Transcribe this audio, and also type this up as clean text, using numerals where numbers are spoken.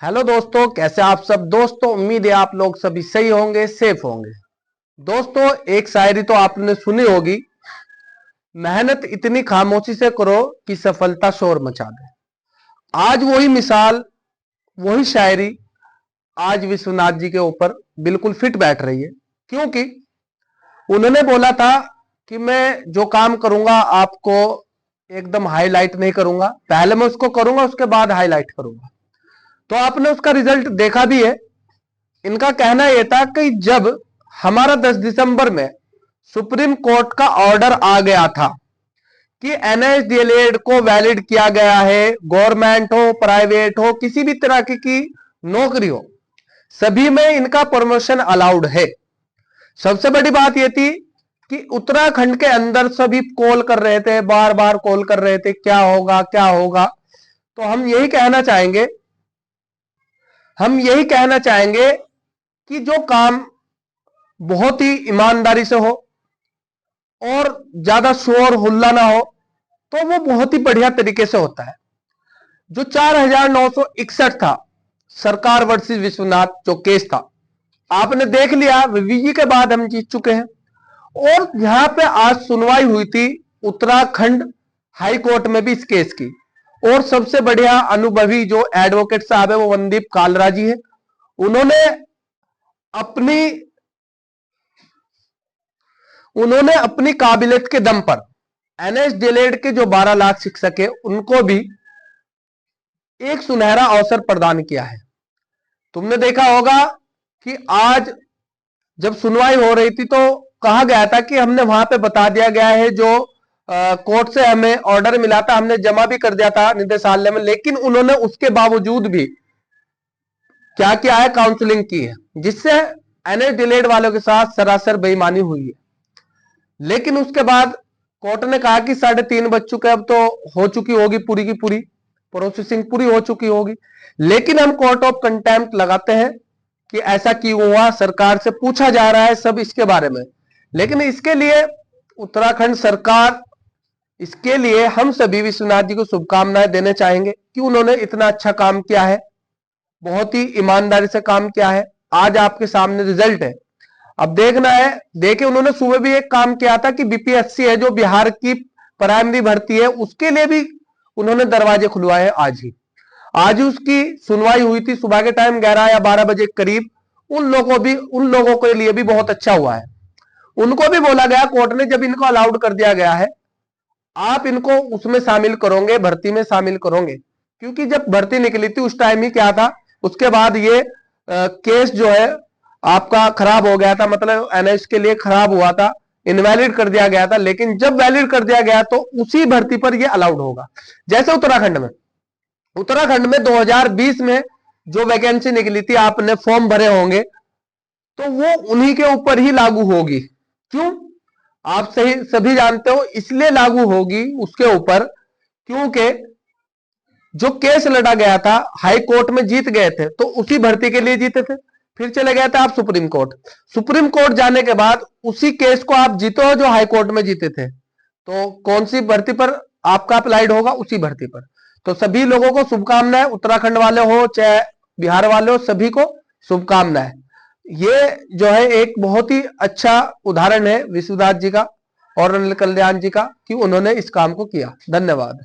Hello दोस्तों, कैसे आप सब दोस्तों। उम्मीद है आप लोग सभी सही होंगे, सेफ होंगे। दोस्तों, एक शायरी तो आपने सुनी होगी, मेहनत इतनी खामोशी से करो कि सफलता शोर मचा दे। आज वही मिसाल, वही शायरी आज विश्वनाथ जी के ऊपर बिल्कुल फिट बैठ रही है। क्योंकि उन्होंने बोला था कि मैं जो काम करूंगा आपको एकदम हाईलाइट नहीं करूंगा, पहले मैं उसको करूंगा, उसके बाद हाईलाइट करूंगा। तो आपने उसका रिजल्ट देखा भी है। इनका कहना यह था कि जब हमारा 10 दिसंबर में सुप्रीम कोर्ट का ऑर्डर आ गया था कि एनएसडीएलएड को वैलिड किया गया है, गवर्नमेंट हो प्राइवेट हो किसी भी तरह की नौकरी हो, सभी में इनका प्रमोशन अलाउड है। सबसे बड़ी बात यह थी कि उत्तराखंड के अंदर सभी कॉल कर रहे थे, बार बार कॉल कर रहे थे, क्या होगा क्या होगा। तो हम यही कहना चाहेंगे कि जो काम बहुत ही ईमानदारी से हो और ज्यादा शोर हुल्ला ना हो, तो वो बहुत ही बढ़िया तरीके से होता है। जो 4961 था सरकार वर्सेस विश्वनाथ जो केस था, आपने देख लिया, रिव्यू के बाद हम जीत चुके हैं। और यहां पे आज सुनवाई हुई थी उत्तराखंड हाई कोर्ट में भी इस केस की। और सबसे बढ़िया अनुभवी जो एडवोकेट साहब है वो वनदीप कालरा जी है। अपनी उन्होंने अपनी काबिलियत के दम पर एनएसडीएलएड के जो 12 लाख शिक्षक है उनको भी एक सुनहरा अवसर प्रदान किया है। तुमने देखा होगा कि आज जब सुनवाई हो रही थी तो कहा गया था कि हमने वहां पे बता दिया गया है, जो कोर्ट से हमें ऑर्डर मिला था हमने जमा भी कर दिया था निदेशालय में, लेकिन उन्होंने उसके बावजूद भी क्या किया है, काउंसलिंग की है, जिससे एनएसडीएलएड वालों के साथ सरासर बेईमानी हुई है। लेकिन उसके बाद कोर्ट ने कहा कि 3.5 बज चुके, अब तो हो चुकी होगी पूरी की पूरी प्रोसेसिंग, पूरी हो चुकी होगी। लेकिन हम कोर्ट ऑफ कंटेम्प्ट लगाते हैं कि ऐसा क्यों हुआ, सरकार से पूछा जा रहा है सब इसके बारे में। लेकिन इसके लिए उत्तराखंड सरकार, इसके लिए हम सभी विश्वनाथ जी को शुभकामनाएं देने चाहेंगे कि उन्होंने इतना अच्छा काम किया है, बहुत ही ईमानदारी से काम किया है। आज आपके सामने रिजल्ट है, अब देखना है। देखे उन्होंने सुबह भी एक काम किया था कि बीपीएससी है जो बिहार की प्राइमरी भर्ती है, उसके लिए भी उन्होंने दरवाजे खुलवाए आज ही उसकी सुनवाई हुई थी सुबह के टाइम 11 या 12 बजे करीब। उन लोगों के लिए भी बहुत अच्छा हुआ है। उनको भी बोला गया कोर्ट ने, जब इनको अलाउड कर दिया गया है, आप इनको उसमें शामिल करोगे, भर्ती में शामिल करोगे। क्योंकि जब भर्ती निकली थी उस टाइम ही क्या था, उसके बाद ये केस जो है आपका खराब हो गया था, मतलब एनएस के लिए खराब हुआ था, इनवैलिड कर दिया गया था। लेकिन जब वैलिड कर दिया गया तो उसी भर्ती पर ये अलाउड होगा। जैसे उत्तराखंड में 2020 में जो वैकेंसी निकली थी, आपने फॉर्म भरे होंगे, तो वो उन्हीं के ऊपर ही लागू होगी। क्यों, आप सभी जानते हो, इसलिए लागू होगी उसके ऊपर क्योंकि जो केस लड़ा गया था हाई कोर्ट में जीत गए थे, तो उसी भर्ती के लिए जीते थे। फिर चले गए थे आप सुप्रीम कोर्ट जाने के बाद उसी केस को आप जीते हो जो हाई कोर्ट में जीते थे, तो कौन सी भर्ती पर आपका अप्लाइड होगा, उसी भर्ती पर। तो सभी लोगों को शुभकामनाएं, उत्तराखंड वाले हो चाहे बिहार वाले हो, सभी को शुभकामनाएं। ये जो है एक बहुत ही अच्छा उदाहरण है विश्वनाथ जी का और अनिल कल्याण जी का कि उन्होंने इस काम को किया। धन्यवाद।